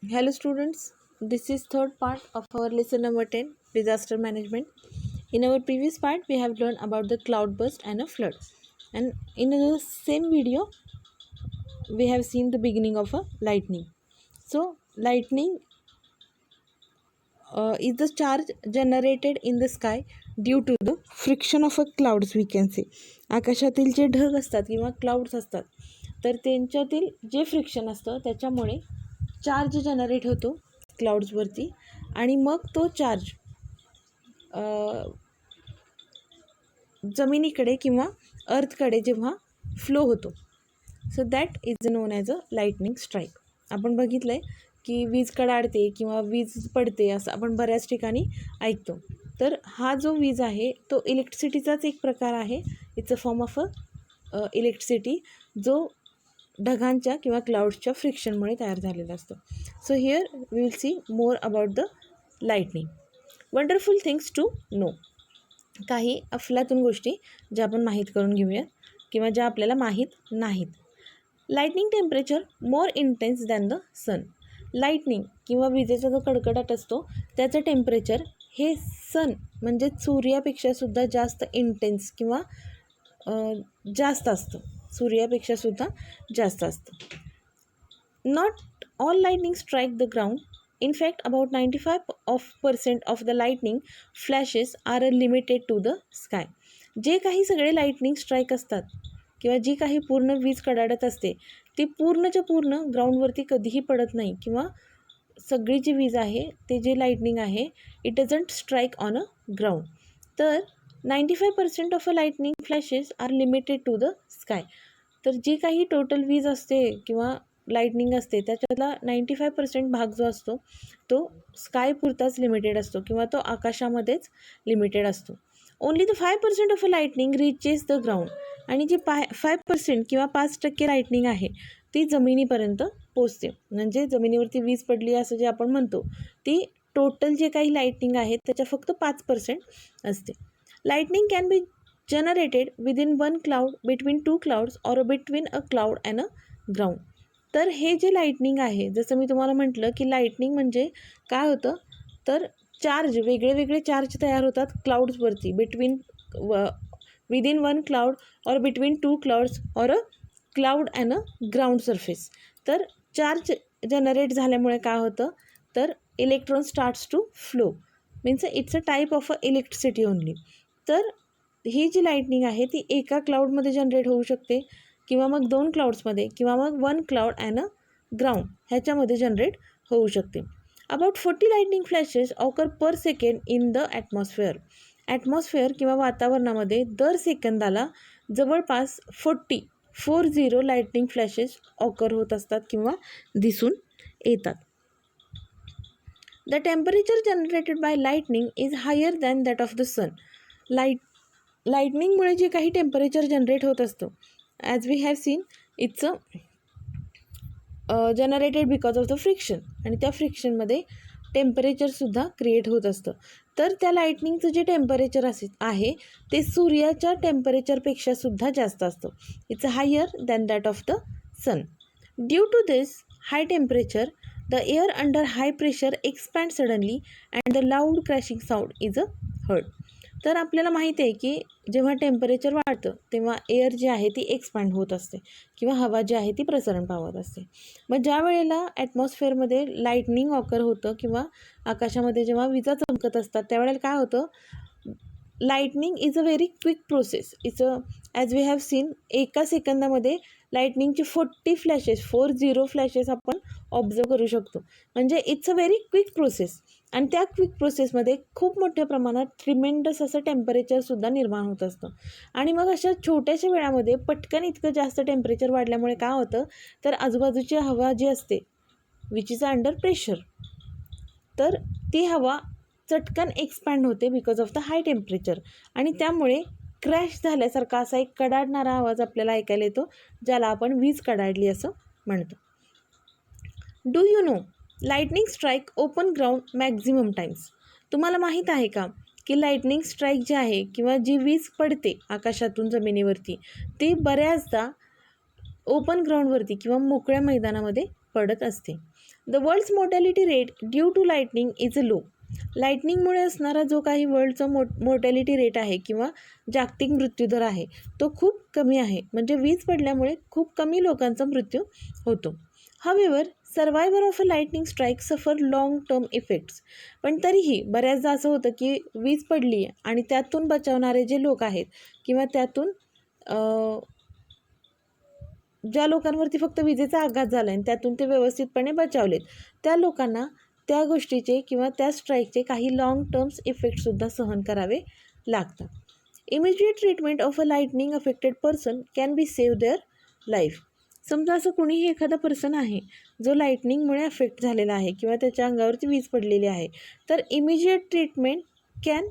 Hello students, this is third part of our lesson number 10, disaster management. In our previous part we have learned about the cloudburst and a flood, and in the same video we have seen the beginning of a lightning. So lightning is the charge generated in the sky due to the friction of a clouds, we can say. आकाशातील जे ढग असतात किंवा clouds असतात तर त्यांच्यातील जे friction असतं त्याच्यामुळे चार्ज जनरेट होतो क्लाउड्सवरती आणि मग तो चार्ज जमिनीकडे किंवा अर्थकडे जेव्हा फ्लो होतो, so that is non as a lightning strike. आपण बघितलं आहे की वीज कडाडते किंवा वीज पडते असं आपण बऱ्याच ठिकाणी ऐकतो. तर हा जो वीज आहे तो इलेक्ट्रिसिटीचाच एक प्रकार आहे. It's a form of a electricity जो ढगांच्या किंवा क्लाउड्सच्या फ्रिक्शनमुळे तयार झालेला असतो. So here we will see more about the lightning. Wonderful things to know. काही अफलातून गोष्टी ज्या आपण माहीत करून घेऊयात किंवा ज्या आपल्याला माहीत नाहीत. Lightning temperature more intense than the sun. Lightning किंवा विजेचा जो कडकडाट असतो त्याचं टेम्परेचर हे सन म्हणजे सूर्यापेक्षासुद्धा जास्त इंटेन्स किंवा जास्त असतं. सूर्यापेक्षासुद्धा जास्त असतं. Not all lightning strike the ground. In fact, about 95% of the lightning flashes are limited to the sky. जे काही सगळे लाईटनिंग स्ट्राईक असतात किंवा जी काही पूर्ण वीज कडाडत असते ती पूर्णच्या पूर्ण ग्राउंडवरती कधीही पडत नाही किंवा सगळी जी वीज आहे ते जे लाईटनिंग आहे it doesn't strike on a ground. तर 95% of a lightning flashes are limited to the sky. तर जी काही टोटल वीज असते किंवा लाईटनिंग असते त्याच्यातला 95% भाग जो असतो तो स्काय पुरताच लिमिटेड असतो किंवा तो आकाशामध्येच लिमिटेड असतो. Only the 5% of a lightning reaches the ground. आणि जी 5% किंवा 5% लाईटनिंग आहे ती जमिनीपर्यंत पोचते. म्हणजे जमिनीवरती वीज पडली असं जे आपण म्हणतो ती टोटल जे काही लाईटनिंग आहे त्याच्या फक्त 5% असते. Lightning can be generated within one cloud, between two clouds or between a cloud and a ground. तर हे जे लाईटनिंग आहे जसं मी तुम्हाला म्हटलं की लाईटनिंग म्हणजे काय होतं तर चार्ज वेगळे वेगळे चार्ज तयार होतात क्लाउड्सवरती within one cloud or between two clouds or a cloud and a ground surface. तर चार्ज जनरेट झाल्यामुळे काय होतं तर electron starts to flow, means it's a type of a electricity only. तर ही जी लाईटनिंग आहे ती एका क्लाउडमध्ये जनरेट होऊ शकते किंवा मग दोन क्लाउड्समध्ये किंवा मग one cloud and a ground ह्याच्यामध्ये जनरेट होऊ शकते. About 40 lightning flashes occur per second in the atmosphere. Atmosphere किंवा वातावरणामध्ये दर सेकंदाला जवळपास 40 लाईटनिंग फ्लॅशेस ऑकर होत असतात किंवा दिसून येतात. The temperature generated by lightning is higher than that of the sun. लाईटनिंगमुळे जे काही टेम्परेचर जनरेट होत असतं as we have seen it's generated because of the friction. आणि त्या फ्रिक्शनमध्ये टेम्परेचरसुद्धा क्रिएट होत असतं. तर त्या लाईटनिंगचं जे टेम्परेचर आहे ते सूर्याच्या टेम्परेचरपेक्षासुद्धा जास्त असतं. It's higher than that of the sun. Due to this high temperature the air under high pressure expand suddenly and the loud crashing sound is a heard. तर आपल्याला माहिती आहे की जेव्हा टेम्परेचर वाढतं तेव्हा एअर जी आहे ती एक्सपॅन्ड होत असते किंवा हवा जी आहे ती प्रसरण पावत असते. मग ज्या वेळेला ॲटमॉस्फिअरमध्ये लाईटनिंग ऑकर होतं किंवा आकाशामध्ये जेव्हा विजा चमकत असतात त्यावेळेला काय होतं lightning is a very quick process. As we have seen एका सेकंदामध्ये लाईटनिंगचे 40 फ्लॅशेस आपण ऑब्झर्व करू शकतो. म्हणजे it's a very quick process. आणि त्या क्विक प्रोसेसमध्ये खूप मोठ्या प्रमाणात ट्रिमेंडस असं टेम्परेचरसुद्धा निर्माण होत असतं. आणि मग अशा छोट्याशा वेळामध्ये पटकन इतकं जास्त टेम्परेचर वाढल्यामुळे काय होतं तर आजूबाजूची हवा जी असते विच इज अंडर प्रेशर तर ती हवा चटकन एक्सपॅन्ड होते because of the high temperature. आणि त्यामुळे क्रॅश झाल्यासारखा असा एक कडाडणारा आवाज आपल्याला ऐकायला येतो ज्याला आपण वीज कडाडली असं म्हणतो. Do you know lightning strike open ground maximum Times. तुम्हाला माहीत आहे का की लाईटनिंग स्ट्राईक जी आहे किंवा जी वीज पडते आकाशातून जमिनीवरती ती बऱ्याचदा ओपन ग्राउंडवरती किंवा मोकळ्या मैदानामध्ये पडत असते. The world's mortality rate due to lightning is low. लाईटनिंगमुळे असणारा जो काही वर्ल्डचा मोर्टॅलिटी रेट आहे किंवा जागतिक मृत्यूदर आहे तो खूप कमी आहे. म्हणजे वीज पडल्यामुळे खूप कमी लोकांचा मृत्यू होतो. However survivor of a lightning strike suffer long term effects. पण तरीही बऱ्याचदा असं होतं की वीज पडली आणि त्यातून बचावणारे जे लोक आहेत किंवा त्यातून ज्या लोकांवरती फक्त विजेचा आघात झाला आणि त्यातून ते व्यवस्थितपणे बचावलेत त्या लोकांना त्या गोष्टीचे किंवा त्या स्ट्राईकचे काही लाँग टर्म्स इफेक्टसुद्धा सहन करावे लागतात. Immediate treatment of a lightning affected person can be save their life. समजा असं कुणीही एखादा पर्सन आहे जो लाईटनिंगमुळे अफेक्ट झालेला आहे किंवा त्याच्या अंगावरती वीज पडलेली आहे, तर immediate treatment can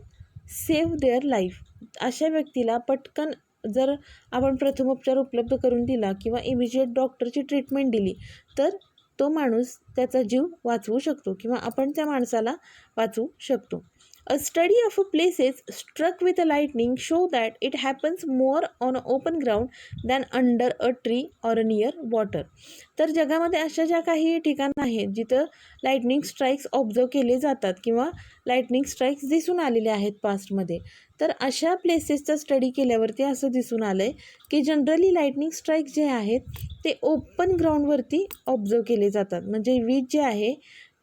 save their life. अशा व्यक्तीला पटकन जर आपण प्रथमोपचार उपलब्ध करून दिला किंवा इमिजिएट डॉक्टरची ट्रीटमेंट दिली तर तो माणूस त्याचा जीव वाचवू शकतो किंवा आपण त्या माणसाला वाचवू शकतो. A study of places struck with a lightning show that it happens more on open ground than under a tree or near water. तर जगामध्ये अशा ज्या काही ठिकाणं आहेत जिथं लाईटनिंग स्ट्राईक्स ऑब्झर्व केले जातात किंवा लाईटनिंग स्ट्राईक्स दिसून आलेले आहेत पास्टमध्ये, तर अशा प्लेसेसचा स्टडी केल्यावरती असं दिसून आलं आहे की जनरली लाईटनिंग स्ट्राईक्स जे आहेत ते ओपन ग्राउंडवरती ऑब्झर्व केले जातात. म्हणजे वीज जी आहे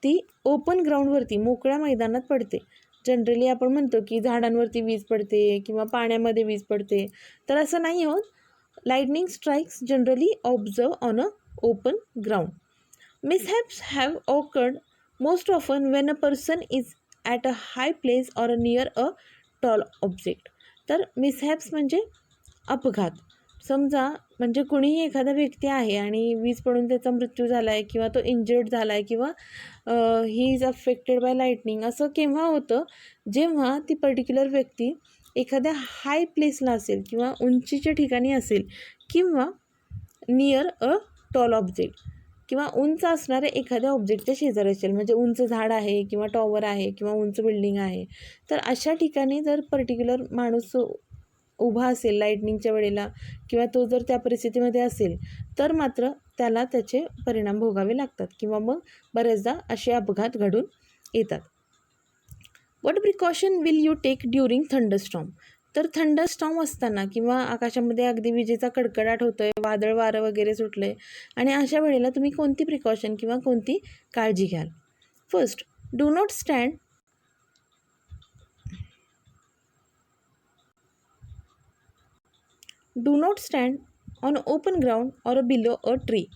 ती ओपन ग्राउंडवरती मोकळ्या मैदानात पडते. जनरली आपण म्हणतो की झाडांवरती वीज पडते किंवा पाण्यामध्ये वीज पडते, तर असं नाही होत. Lightning strikes generally observe on a open ground. Mishaps have occurred most often when a person is at a high place or near a tall object. तर मिसहॅप्स म्हणजे अपघात. समजा म्हणजे कुणीही एखादा व्यक्ती आहे आणि वीज पडून त्याचा मृत्यू झाला आहे किंवा तो इंजर्ड झाला आहे किंवा he is affected by lightning. असं केव्हा होतं, जेव्हा ती पर्टिक्युलर व्यक्ती एखाद्या हाय प्लेसला असेल किंवा उंचीच्या ठिकाणी असेल किंवा नियर अ टॉल ऑब्जेक्ट किंवा उंच असणाऱ्या एखाद्या ऑब्जेक्टच्या शेजारी असेल. म्हणजे उंच झाड आहे किंवा टॉवर आहे किंवा उंच बिल्डिंग आहे, तर अशा ठिकाणी जर पर्टिक्युलर माणूस उभा असेल लाईटनिंगच्या वेळेला किंवा तो जर त्या परिस्थितीमध्ये असेल तर मात्र त्याला त्याचे परिणाम भोगावे लागतात किंवा मग बऱ्याचदा असे अपघात घडून येतात. What precaution will you take during thunderstorm. तर थंडरस्टॉर्म असताना किंवा आकाशामध्ये अगदी विजेचा कडकडाट होतोय, वादळ वारं वगैरे सुटलं आहे आणि अशा वेळेला तुम्ही कोणती प्रिकॉशन किंवा कोणती काळजी घ्याल. First, do not stand Do not stand on open ground or below a tree.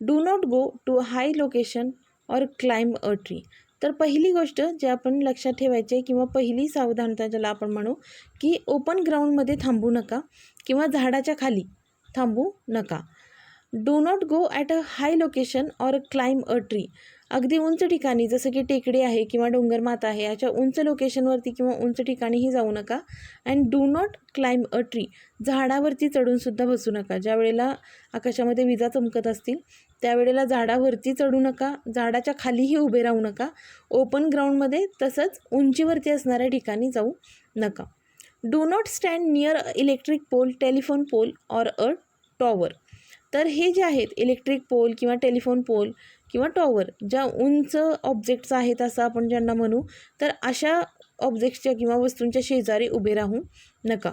Do not go to a high location or climb a tree. तर पहिली गोष्ट जे आपण लक्षात ठेवायची किंवा पहिली सावधानता ज्याला आपण म्हणू की ओपन ग्राउंडमध्ये थांबू नका किंवा झाडाच्या खाली थांबू नका. Do not go at a high location or climb a tree. अगदी उंच ठिकाणी जसं की टेकडी आहे किंवा डोंगरमाथा आहे अशा उंच लोकेशनवरती किंवा उंच ठिकाणीही जाऊ नका. And do not climb a tree. झाडावरती चढूनसुद्धा बसू नका. ज्या वेळेला आकाशामध्ये विजा चमकत असतील त्यावेळेला झाडावरती चढू नका, झाडाच्या खालीही उभे राहू नका, ओपन ग्राउंडमध्ये तसंच उंचीवरती असणाऱ्या ठिकाणी जाऊ नका. Do not stand near electric pole, telephone pole or a tower. तर हे जे आहेत इलेक्ट्रिक पोल किंवा टेलिफोन पोल किंवा टॉवर ज्या उंच ऑब्जेक्ट्स आहेत असं आपण ज्यांना म्हणू, तर अशा ऑब्जेक्ट्सच्या किंवा वस्तूंच्या शेजारी उभे राहू नका.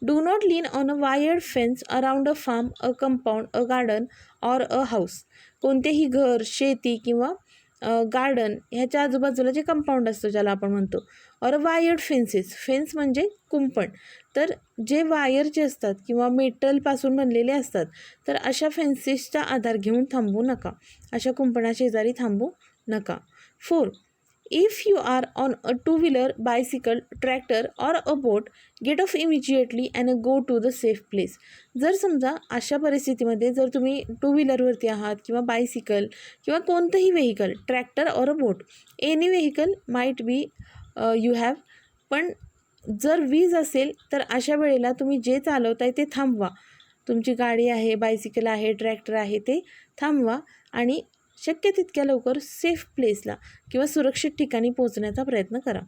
Do not lean on a wired fence around a farm, a compound, a garden or a house. कोणतेही घर, शेती किंवा गार्डन ह्याच्या आजूबाजूला जे कंपाऊंड असतं ज्याला आपण म्हणतो, ऑर वायर्ड फेन्सेस. फेन्स म्हणजे कुंपण. तर जे वायरचे असतात किंवा मेटलपासून बनलेले असतात, तर अशा फेन्सेसचा आधार घेऊन थांबू नका, अशा कुंपणाशेजारी थांबू नका. 4. If you are on a two-wheeler, bicycle, tractor or a boat, get off immediately and go to the safe place. जर समजा अशा परिस्थितीमध्ये जर तुम्ही टू व्हीलरवरती आहात किंवा बायसिकल किंवा कोणतंही vehicle, tractor or a boat, any vehicle might be you have. पण जर वीज असेल तर अशा वेळेला तुम्ही जे चालवताय ते थांबवा. तुमची गाडी आहे, बायसिकल आहे, ट्रॅक्टर आहे, ते थांबवा आणि शक्य तितक्या लवकर सेफ प्लेसला किंवा सुरक्षित ठिकाणी पोहोचण्याचा प्रयत्न करा.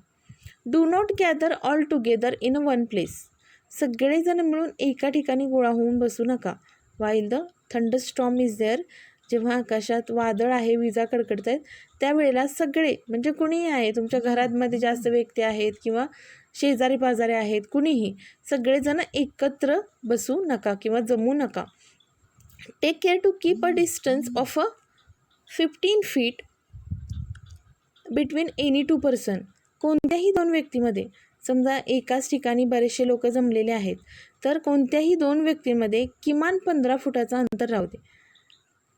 Do not gather all together in one place. सगळेजण मिळून एका ठिकाणी गोळा होऊन बसू नका. While the thunderstorm is there. जेव्हा आकाशात वादळ आहे, विजा कडकडत आहेत, त्यावेळेला सगळे म्हणजे कुणीही आहे, तुमच्या घरामध्ये जास्त व्यक्ती आहेत किंवा शेजारी पाजारी आहेत, कुणीही सगळेजण एकत्र बसू नका किंवा जमू नका. Take care to keep a distance of 15 feet between any 2 person. कोणत्याही 2 व्यक्तीमध्ये, समजा एकाच ठिकाणी बरेचसे लोक जमलेले आहेत, तर कोणत्याही 2 व्यक्तींमध्ये किमान 15 फुटाचं अंतर राहू दे.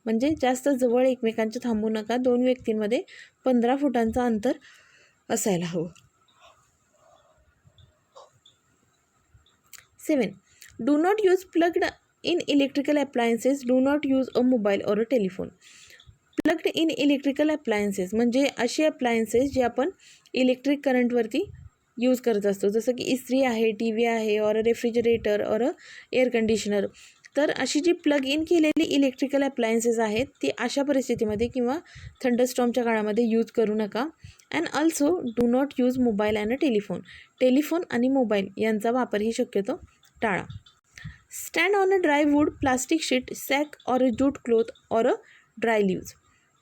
म्हणजे जास्त जवळ एकमेकांच्या थांबू नका. 2 व्यक्तींमध्ये 15 फुटांचं अंतर असायला हवं. 7. Do not use plugged in electrical appliances. Do not use a mobile or a telephone. Plugged in electrical appliances म्हणजे असे अप्लायन्सेस जे आपण इलेक्ट्रिक करंटवरती यूज करत असतो, जसं की इस्त्री आहे, टी व्ही आहे, और रेफ्रिजरेटर और एअर कंडिशनर. तर अशी जी प्लग इन केलेली इलेक्ट्रिकल अप्लायन्सेस आहेत ती अशा परिस्थितीमध्ये किंवा थंडरस्टॉर्मच्या काळामध्ये यूज करू नका. And also do not use mobile and telephone. Telephone आणि मोबाईल यांचा वापरही शक्यतो टाळा. Stand on a dry wood, plastic sheet, sack or a jute cloth और अ ड्राय लिव्ज.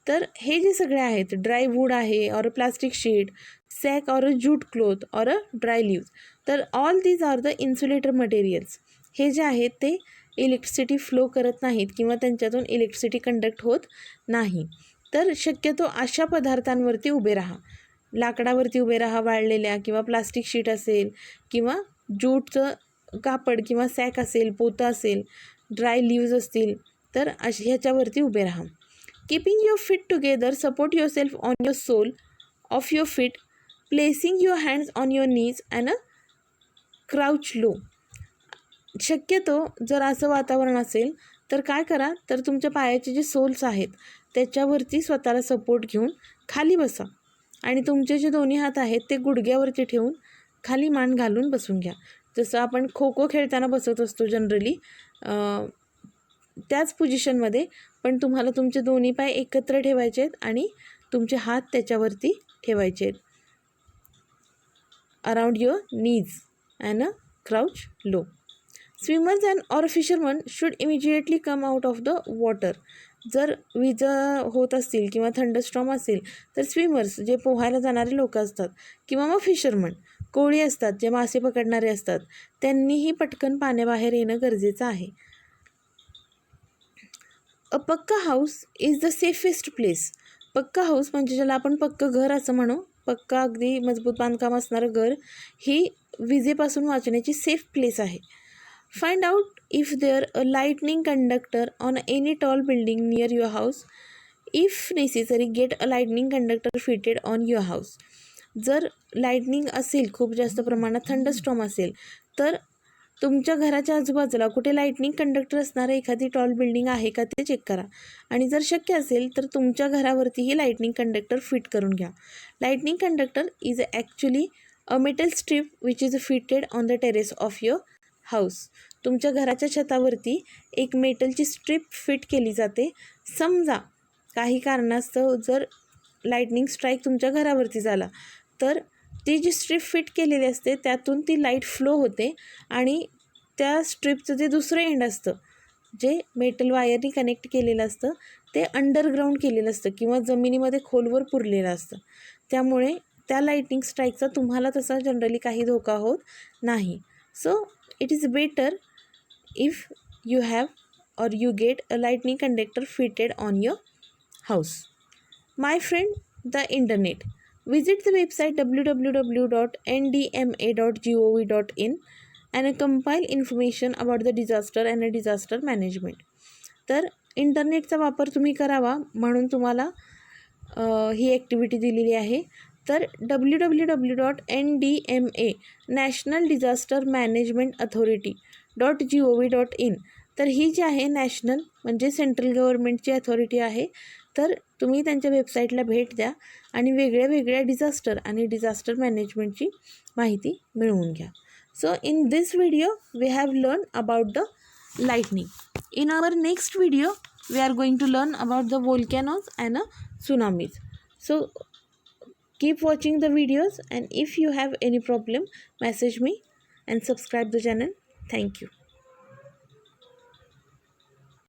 तर हे जे सगळे आहेत, ड्राय वूड आहे or plastic sheet, sack or jute cloth or dry leaves, तर all these are the insulator materials. हे जे आहेत ते इलेक्ट्रिसिटी फ्लो करत नाहीत किंवा त्यांच्यातून इलेक्ट्रिसिटी कंडक्ट होत नाही. तर शक्यतो अशा पदार्थांवरती उभे राहा. लाकडावरती उभे राहा, वाळलेल्या, किंवा प्लास्टिक शीट असेल किंवा जूटचं कापड किंवा सॅक असेल, पोतं असेल, ड्राय लिव्ज असतील, तर ह्याच्यावरती उभे राहा. Keeping your feet together, support yourself on your sole of your feet, placing your hands on your knees and crouch low. शक्यतो जर असं वातावरण असेल तर काय करा, तर तुमच्या पायाचे जे सोल्स आहेत त्याच्यावरती स्वतःला सपोर्ट घेऊन खाली बसा आणि तुमचे जे दोन्ही हात आहेत ते गुडघ्यावरती ठेवून खाली मान घालून बसून घ्या. जसं आपण खो खो खेळताना बसत असतो जनरली, त्याच पोझिशनमध्ये, पण तुम्हाला तुमचे दोन्ही पाय एकत्र ठेवायचे आहेत आणि तुमचे हात त्याच्यावरती ठेवायचे आहेत around your knees and crouch low. Swimmers and or fisherman should immediately come out of the water. जर विजा होत असतील किंवा थंडरस्टॉर्म असेल तर स्विमर्स जे पोहायला जाणारे लोक असतात किंवा मग फिशरमन कोळी असतात जे मासे पकडणारे असतात, त्यांनीही पटकन पाण्याबाहेर येणं गरजेचं आहे. अ पक्का house is the safest place. पक्का हाऊस म्हणजे ज्याला आपण पक्कं घर असं म्हणू, पक्का अगदी मजबूत बांधकाम असणारं घर ही विजेपासून वाचण्याची सेफ प्लेस आहे. Find out if there a lightning conductor on any tall building near your house. If necessary get a lightning conductor fitted on your house. जर लाइटनिंग असेल, खूप जास्त प्रमाणात थंडरस्टॉर्म असेल, तर तुमच्या घराच्या आजूबाजूला कुठे लाइटनिंग कंडक्टर असणारं एखादी टॉल बिल्डिंग आहे का ते चेक करा आणि जर शक्य असेल तर तुमच्या घरावरतीही लाइटनिंग कंडक्टर फिट करून घ्या. Lightning conductor is actually a metal strip which is fitted on the terrace of your house. तुमच्या घराच्या छतावरती एक मेटलची स्ट्रीप फिट केली जाते. समजा काही कारणास्तव जर लाइटनिंग स्ट्राईक तुमच्या घरावरती झाला तर ती जी स्ट्रीप फिट केलेली असते त्यातून ती लाईट फ्लो होते आणि त्या स्ट्रीपचं जे दुसरं एंड असतं, जे मेटल वायरनी कनेक्ट केलेलं असतं, ते अंडरग्राऊंड केलेलं असतं किंवा जमिनीमध्ये खोलवर पुरलेलं असतं. त्यामुळे त्या लाइटनिंग स्ट्राईकचा तुम्हाला तसा जनरली काही धोका होत नाही. So it is better if you have or you get a lightning conductor fitted on your house. My friend, the internet. Visit the website www.ndma.gov.in and compile information about the disaster and disaster management. तर इंटरनेटचा वापर तुम्ही करावा म्हणून तुम्हाला ही activity दिलेली आहे. तर www.ndma नॅशनल डिझास्टर मॅनेजमेंट अथॉरिटी.gov.in. तर ही जी आहे नॅशनल म्हणजे सेंट्रल गव्हर्नमेंटची अथॉरिटी आहे. तर तुम्ही त्यांच्या वेबसाईटला भेट द्या आणि वेगळ्या वेगळ्या डिझास्टर आणि डिझास्टर मॅनेजमेंटची माहिती मिळवून घ्या. So in this video we have learn about the lightning. In our next video we are going to learn about the volcanoes and tsunamis. So keep watching the videos, and if you have any problem message me and subscribe the channel. Thank you.